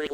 Hey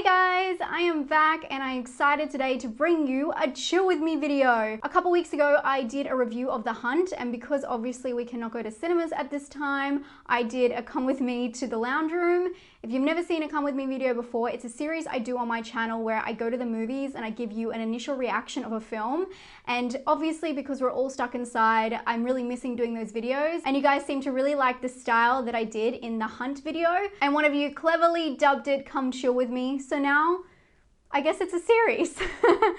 guys, I am back and I'm excited today to bring you a chill with me video. A couple weeks ago, I did a review of The Hunt, and because obviously we cannot go to cinemas at this time, I did a come with me to the lounge room. If you've never seen a come with me video before, it's a series I do on my channel where I go to the movies and I give you an initial reaction of a film. And obviously because we're all stuck inside, I'm really missing doing those videos. And you guys seem to really like the style that I did in the Hunt video. And one of you cleverly dubbed it Come Chill With Me. So now, I guess it's a series.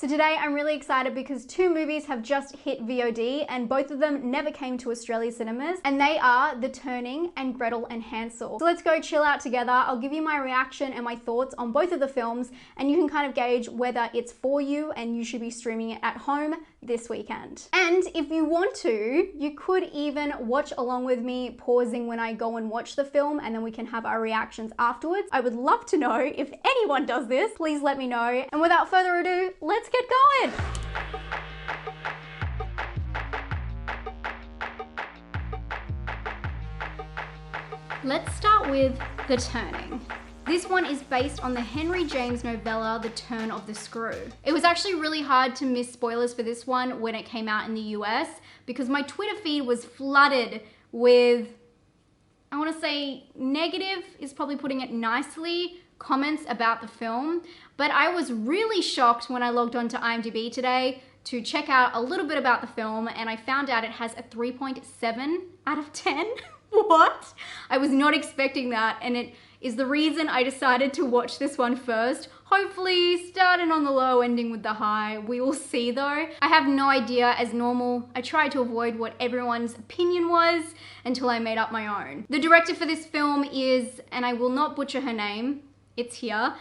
So today I'm really excited because two movies have just hit VOD and both of them never came to Australia cinemas, and they are The Turning and Gretel and Hansel. So let's go chill out together. I'll give you my reaction and my thoughts on both of the films, and you can kind of gauge whether it's for you and you should be streaming it at home this weekend. And if you want to, you could even watch along with me, pausing when I go and watch the film, and then we can have our reactions afterwards. I would love to know if anyone does this. Please let me know. And without further ado, let's get going. Let's start with The Turning. This one is based on the Henry James novella, The Turn of the Screw. It was actually really hard to miss spoilers for this one when it came out in the US because my Twitter feed was flooded with, I want to say negative is probably putting it nicely, comments about the film. But I was really shocked when I logged on to IMDb today to check out a little bit about the film, and I found out it has a 3.7 out of 10. What? I was not expecting that, and it is the reason I decided to watch this one first. Hopefully starting on the low, ending with the high. We will see though. I have no idea. As normal, I tried to avoid what everyone's opinion was until I made up my own. The director for this film is, and I will not butcher her name, it's here.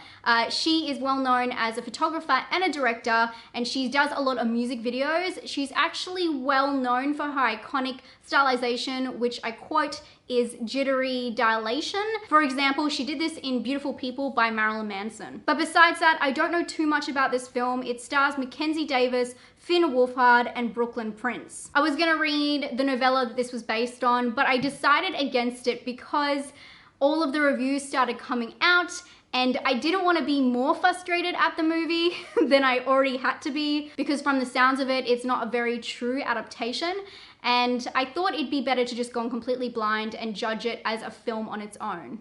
She is well known as a photographer and a director, and she does a lot of music videos. She's actually well known for her iconic stylization, which I quote is jittery dilation. For example, she did this in Beautiful People by Marilyn Manson. But besides that, I don't know too much about this film. It stars Mackenzie Davis, Finn Wolfhard, and Brooklyn Prince. I was gonna read the novella that this was based on, but I decided against it because all of the reviews started coming out, and I didn't want to be more frustrated at the movie than I already had to be, because from the sounds of it, it's not a very true adaptation. And I thought it'd be better to just go completely blind and judge it as a film on its own.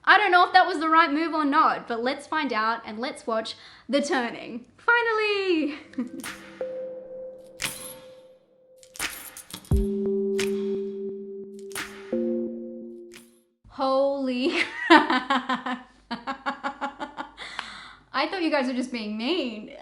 I don't know if that was the right move or not, but let's find out and let's watch The Turning. Finally! Holy crap. I thought you guys were just being mean.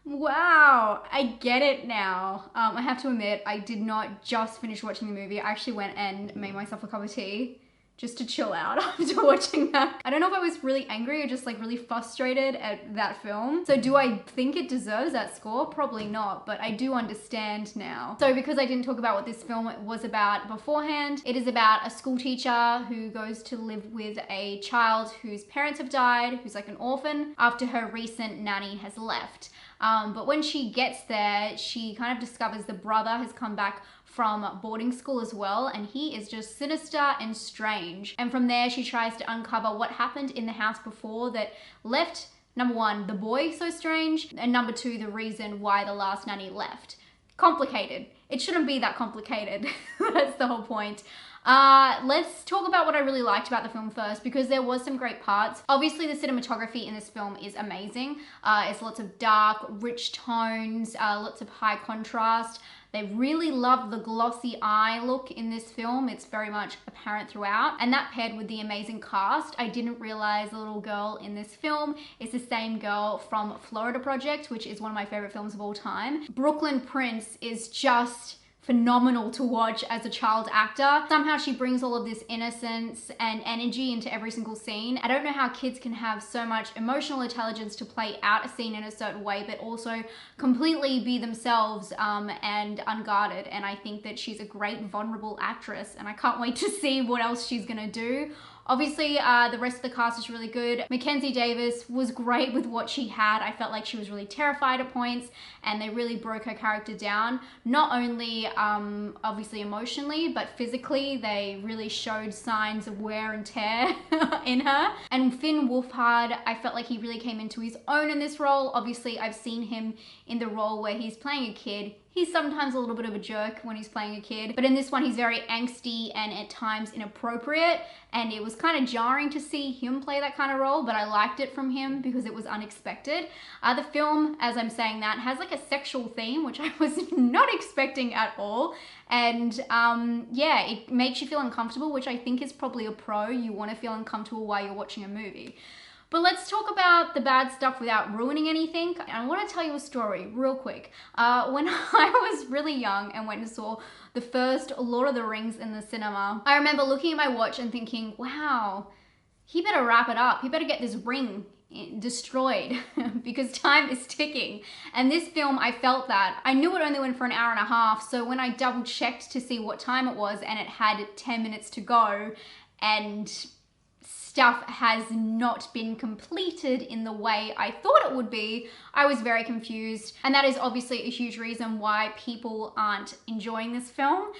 Wow, I get it now. I have to admit, I did not just finish watching the movie. I actually went and made myself a cup of tea just to chill out after watching that. I don't know if I was really angry or just like really frustrated at that film. So do I think it deserves that score? Probably not, but I do understand now. So because I didn't talk about what this film was about beforehand, it is about a school teacher who goes to live with a child whose parents have died, who's like an orphan, after her recent nanny has left. But when she gets there, she kind of discovers the brother has come back from boarding school as well, and he is just sinister and strange. And from there, she tries to uncover what happened in the house before that left, number one, the boy so strange, and number two, the reason why the last nanny left. Complicated. It shouldn't be that complicated. That's the whole point. Let's talk about what I really liked about the film first, because there was some great parts. Obviously, the cinematography in this film is amazing. It's lots of dark, rich tones, lots of high contrast. They really love the glossy eye look in this film. It's very much apparent throughout. And that paired with the amazing cast, I didn't realize the little girl in this film is the same girl from Florida Project, which is one of my favorite films of all time. Brooklyn Prince is just phenomenal to watch as a child actor. Somehow she brings all of this innocence and energy into every single scene. I don't know how kids can have so much emotional intelligence to play out a scene in a certain way, but also completely be themselves and unguarded. And I think that she's a great vulnerable actress, and I can't wait to see what else she's gonna do. Obviously, the rest of the cast is really good. Mackenzie Davis was great with what she had. I felt like she was really terrified at points, and they really broke her character down. Not only obviously emotionally, but physically, they really showed signs of wear and tear in her. And Finn Wolfhard, I felt like he really came into his own in this role. Obviously, I've seen him in the role where he's playing a kid. He's sometimes a little bit of a jerk when he's playing a kid, but in this one he's very angsty and at times inappropriate, and it was kind of jarring to see him play that kind of role, but I liked it from him because it was unexpected. The film, as I'm saying that, has like a sexual theme, which I was not expecting at all, and yeah, it makes you feel uncomfortable, which I think is probably a pro. You want to feel uncomfortable while you're watching a movie. But let's talk about the bad stuff without ruining anything. And I want to tell you a story real quick. When I was really young and went and saw the first Lord of the Rings in the cinema, I remember looking at my watch and thinking, wow, he better wrap it up. He better get this ring destroyed because time is ticking. And this film, I felt that. I knew it only went for an hour and a half, so when I double checked to see what time it was and it had 10 minutes to go and stuff has not been completed in the way I thought it would be, I was very confused. And that is obviously a huge reason why people aren't enjoying this film,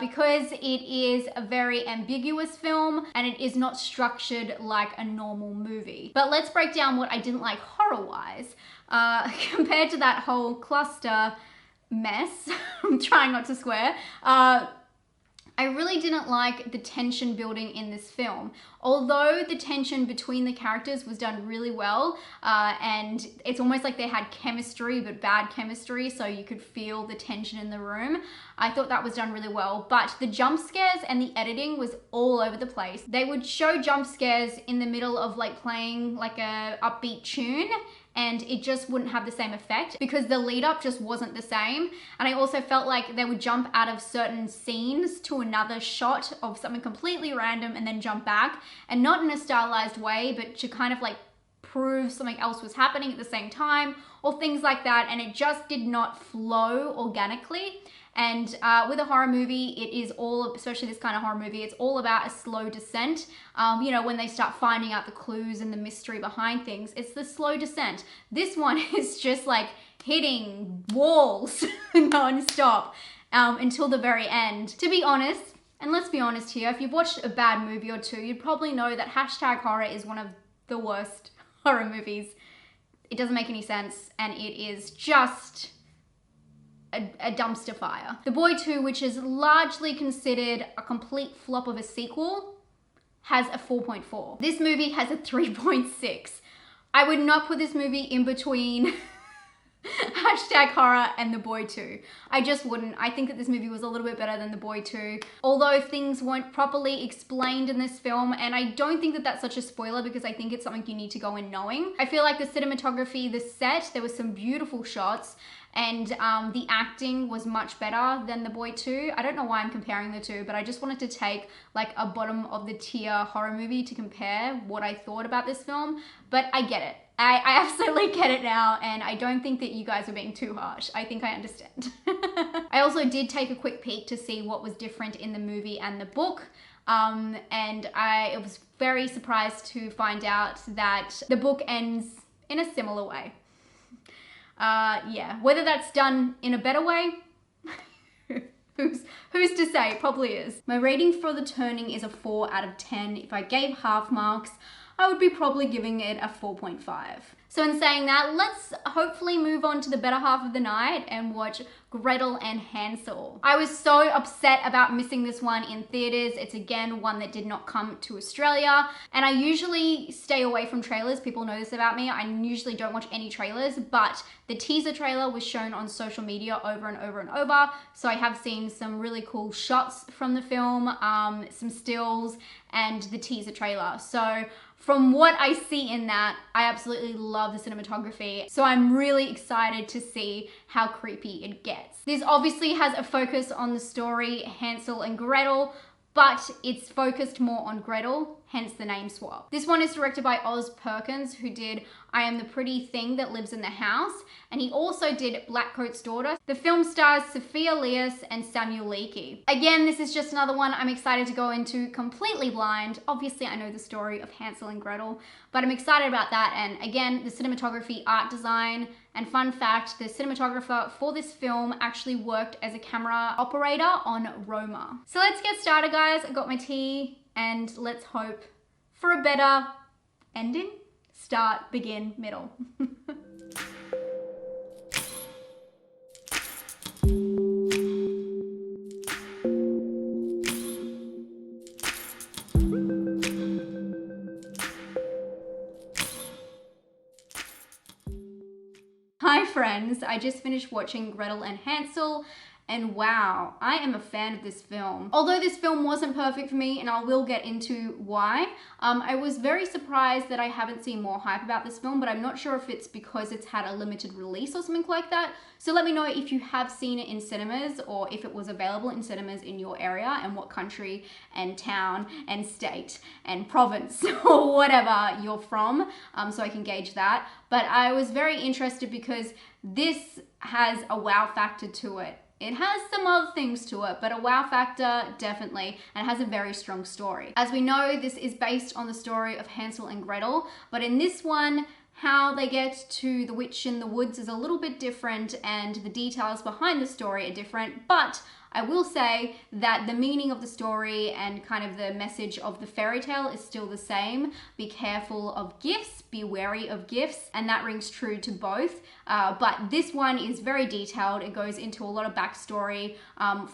because it is a very ambiguous film and it is not structured like a normal movie. But let's break down what I didn't like horror-wise. Compared to that whole cluster mess, I'm trying not to swear, I really didn't like the tension building in this film. Although the tension between the characters was done really well, and it's almost like they had chemistry, but bad chemistry, so you could feel the tension in the room. I thought that was done really well, but the jump scares and the editing was all over the place. They would show jump scares in the middle of like playing like a upbeat tune, and it just wouldn't have the same effect because the lead up just wasn't the same. And I also felt like they would jump out of certain scenes to another shot of something completely random and then jump back, and not in a stylized way, but to kind of like prove something else was happening at the same time or things like that. And it just did not flow organically. And with a horror movie, it is all, especially this kind of horror movie, it's all about a slow descent. You know, when they start finding out the clues and the mystery behind things, it's the slow descent. This one is just like hitting walls non-stop until the very end. To be honest, and let's be honest here, if you've watched a bad movie or two, you'd probably know that #horror is one of the worst horror movies. It doesn't make any sense, and it is just a dumpster fire. The Boy 2, which is largely considered a complete flop of a sequel, has a 4.4. This movie has a 3.6. I would not put this movie in between #horror and The Boy 2. I just wouldn't. I think that this movie was a little bit better than The Boy 2, although things weren't properly explained in this film, and I don't think that that's such a spoiler because I think it's something you need to go in knowing. I feel like the cinematography, the set, there were some beautiful shots, and the acting was much better than The Boy 2. I don't know why I'm comparing the two, but I just wanted to take like a bottom of the tier horror movie to compare what I thought about this film, but I get it. I absolutely get it now, and I don't think that you guys are being too harsh. I think I understand. I also did take a quick peek to see what was different in the movie and the book, and I was very surprised to find out that the book ends in a similar way. Yeah, whether that's done in a better way, who's to say? Probably is. My rating for The Turning is a 4 out of 10. If I gave half marks, I would be probably giving it a 4.5. So in saying that, let's hopefully move on to the better half of the night and watch Gretel and Hansel. I was so upset about missing this one in theaters. It's again one that did not come to Australia, and I usually stay away from trailers. People know this about me. I usually don't watch any trailers, but the teaser trailer was shown on social media over and over and over, so I have seen some really cool shots from the film, some stills, and the teaser trailer. So from what I see in that, I absolutely love the cinematography. So I'm really excited to see how creepy it gets. This obviously has a focus on the story Hansel and Gretel, but it's focused more on Gretel, hence the name swap. This one is directed by Oz Perkins, who did I Am the Pretty Thing That Lives in the House, and he also did Blackcoat's Daughter. The film stars Sophia Lias and Samuel Leakey. Again, this is just another one I'm excited to go into completely blind. Obviously, I know the story of Hansel and Gretel, but I'm excited about that. And again, the cinematography, art design, and fun fact, the cinematographer for this film actually worked as a camera operator on Roma. So let's get started, guys. I got my tea, and let's hope for a better ending. Start, begin, middle. Hi friends, I just finished watching Gretel and Hansel, and wow, I am a fan of this film. Although this film wasn't perfect for me, and I will get into why, I was very surprised that I haven't seen more hype about this film, but I'm not sure if it's because it's had a limited release or something like that. So let me know if you have seen it in cinemas, or if it was available in cinemas in your area, and what country and town and state and province or whatever you're from, so I can gauge that. But I was very interested because this has a wow factor to it. It has some other things to it, but a wow factor definitely, and it has a very strong story. As we know, this is based on the story of Hansel and Gretel, but in this one, how they get to the witch in the woods is a little bit different, and the details behind the story are different, but I will say that the meaning of the story and kind of the message of the fairy tale is still the same. Be careful of gifts, be wary of gifts, and that rings true to both. But this one is very detailed. It goes into a lot of backstory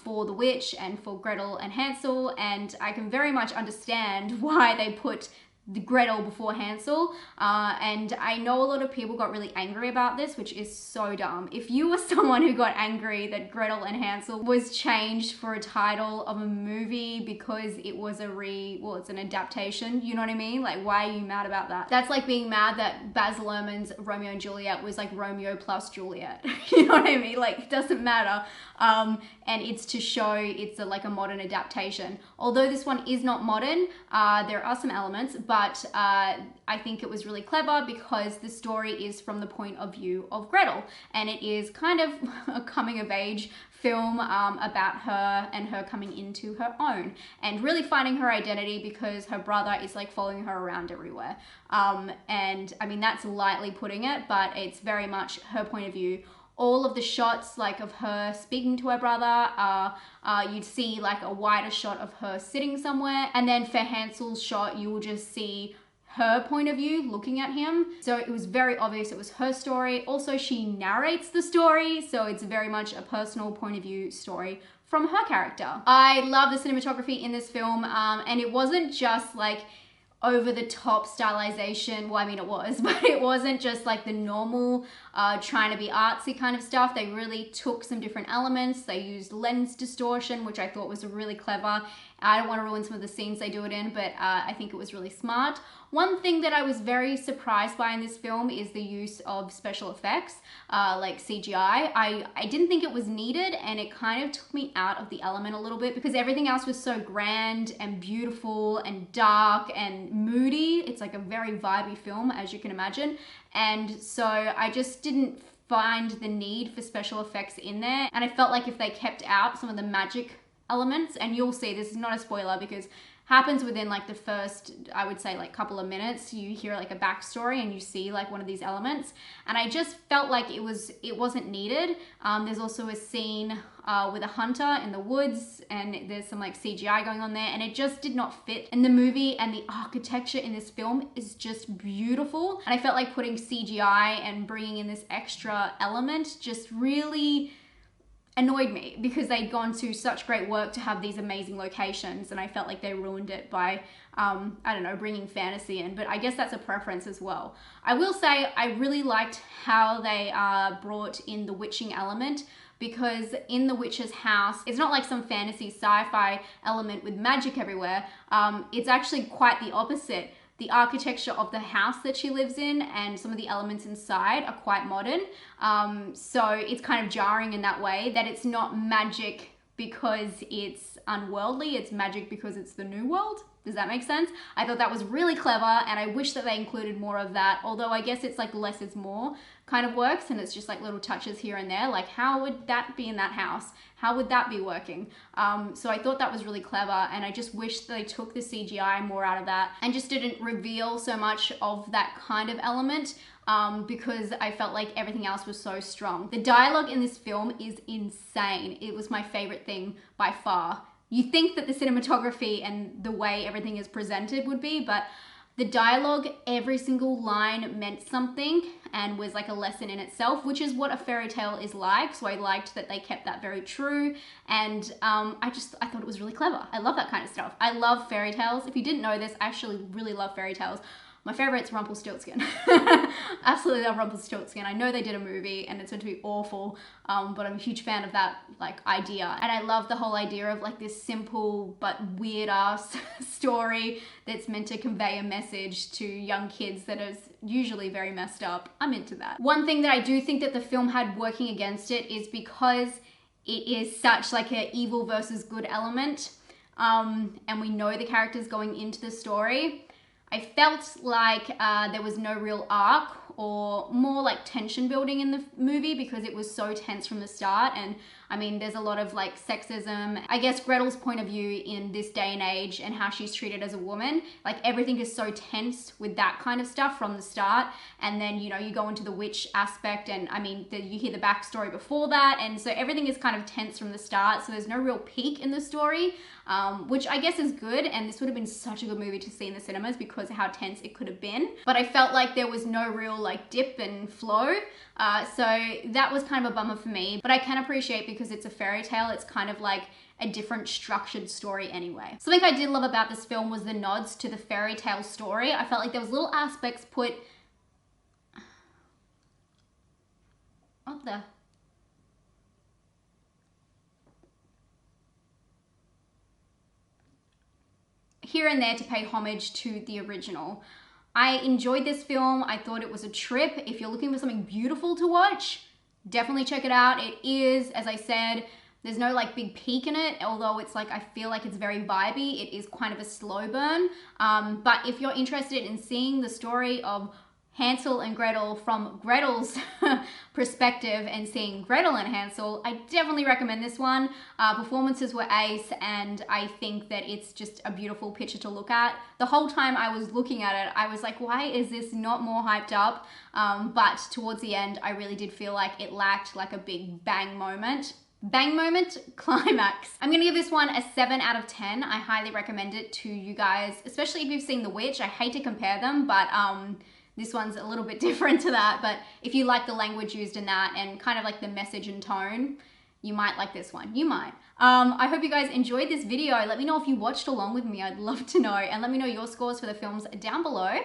for the witch and for Gretel and Hansel, and I can very much understand why they put the Gretel before Hansel, and I know a lot of people got really angry about this, which is so dumb. If you were someone who got angry that Gretel and Hansel was changed for a title of a movie because it was it's an adaptation, you know what I mean? Like, why are you mad about that? That's like being mad that Baz Luhrmann's Romeo and Juliet was like Romeo plus Juliet. You know what I mean? Like, it doesn't matter. And it's to show it's like a modern adaptation. Although this one is not modern, there are some elements, but I think it was really clever because the story is from the point of view of Gretel, and it is kind of a coming of age film about her and her coming into her own and really finding her identity because her brother is like following her around everywhere. And I mean, that's lightly putting it, but it's very much her point of view. All of the shots like of her speaking to her brother, you'd see like a wider shot of her sitting somewhere, and then for Hansel's shot you will just see her point of view looking at him. So it was very obvious it was her story. Also, she narrates the story, so it's very much a personal point of view story from her character. I love the cinematography in this film, and it wasn't just like over the top stylization. Well, I mean it was, but it wasn't just like the normal trying to be artsy kind of stuff. They really took some different elements. They used lens distortion, which I thought was really clever. I don't want to ruin some of the scenes they do it in, but I think it was really smart. One thing that I was very surprised by in this film is the use of special effects, like CGI. I didn't think it was needed, and it kind of took me out of the element a little bit because everything else was so grand and beautiful and dark and moody. It's like a very vibey film, as you can imagine. And so I just didn't find the need for special effects in there. And I felt like if they kept out some of the magic elements, and you'll see this is not a spoiler because happens within like the first, I would say, like couple of minutes, you hear like a backstory and you see like one of these elements, and I just felt like it wasn't needed. There's also a scene with a hunter in the woods, and there's some like CGI going on there, and it just did not fit in the movie. And the architecture in this film is just beautiful, and I felt like putting CGI and bringing in this extra element just really annoyed me because they'd gone to such great work to have these amazing locations, and I felt like they ruined it by, I don't know, bringing fantasy in, but I guess that's a preference as well. I will say I really liked how they brought in the witching element, because in the witch's house, it's not like some fantasy sci-fi element with magic everywhere. It's actually quite the opposite. The architecture of the house that she lives in and some of the elements inside are quite modern. So it's kind of jarring in that way that it's not magic because it's unworldly, it's magic because it's the new world. Does that make sense? I thought that was really clever, and I wish that they included more of that, although I guess it's like less is more kind of works, and it's just like little touches here and there, like how would that be in that house? How would that be working? So I thought that was really clever, and I just wish they took the CGI more out of that and just didn't reveal so much of that kind of element, because I felt like everything else was so strong. The dialogue in this film is insane. It was my favorite thing by far. You think that the cinematography and the way everything is presented would be, but the dialogue, every single line meant something and was like a lesson in itself, which is what a fairy tale is like. So I liked that they kept that very true. And I thought it was really clever. I love that kind of stuff. I love fairy tales. If you didn't know this, I actually really love fairy tales. My favorite's Rumpelstiltskin. Absolutely love Rumpelstiltskin. I know they did a movie and it's going to be awful, but I'm a huge fan of that like idea. And I love the whole idea of like this simple but weird ass story that's meant to convey a message to young kids that is usually very messed up. I'm into that. One thing that I do think that the film had working against it is because it is such like an evil versus good element, and we know the characters going into the story. I felt like there was no real arc or more like tension building in the movie because it was so tense from the start. And I mean, there's a lot of like sexism. I guess Gretel's point of view in this day and age and how she's treated as a woman, like everything is so tense with that kind of stuff from the start. And then, you know, you go into the witch aspect and I mean, you hear the backstory before that. And so everything is kind of tense from the start. So there's no real peak in the story, which I guess is good. And this would have been such a good movie to see in the cinemas because of how tense it could have been. But I felt like there was no real like dip and flow. So that was kind of a bummer for me, but I can appreciate because it's a fairy tale. It's kind of like a different structured story anyway. Something I did love about this film was the nods to the fairy tale story. I felt like there was little aspects put... What the... here and there to pay homage to the original. I enjoyed this film. I thought it was a trip. If you're looking for something beautiful to watch, definitely check it out. It is, as I said, there's no like big peak in it, although it's like, I feel like it's very vibey. It is kind of a slow burn. But if you're interested in seeing the story of Hansel and Gretel from Gretel's perspective and seeing Gretel and Hansel, I definitely recommend this one. Performances were ace, and I think that it's just a beautiful picture to look at. The whole time I was looking at it, I was like, why is this not more hyped up? But towards the end, I really did feel like it lacked like a big bang moment. Bang moment, climax. I'm gonna give this one a 7 out of 10. I highly recommend it to you guys, especially if you've seen The Witch. I hate to compare them, but this one's a little bit different to that, but if you like the language used in that and kind of like the message and tone, you might like this one. You might. I hope you guys enjoyed this video. Let me know if you watched along with me. I'd love to know. And let me know your scores for the films down below.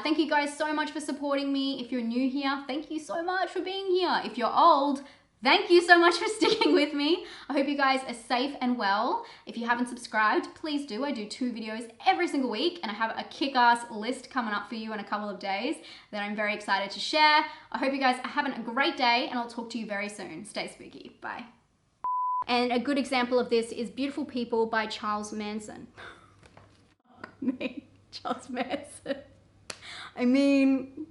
Thank you guys so much for supporting me. If you're new here, thank you so much for being here. If you're old, thank you so much for sticking with me. I hope you guys are safe and well. If you haven't subscribed, please do. I do 2 videos every single week, and I have a kick-ass list coming up for you in a couple of days that I'm very excited to share. I hope you guys are having a great day, and I'll talk to you very soon. Stay spooky. Bye. And a good example of this is Beautiful People by Charles Manson. Me, Charles Manson. I mean...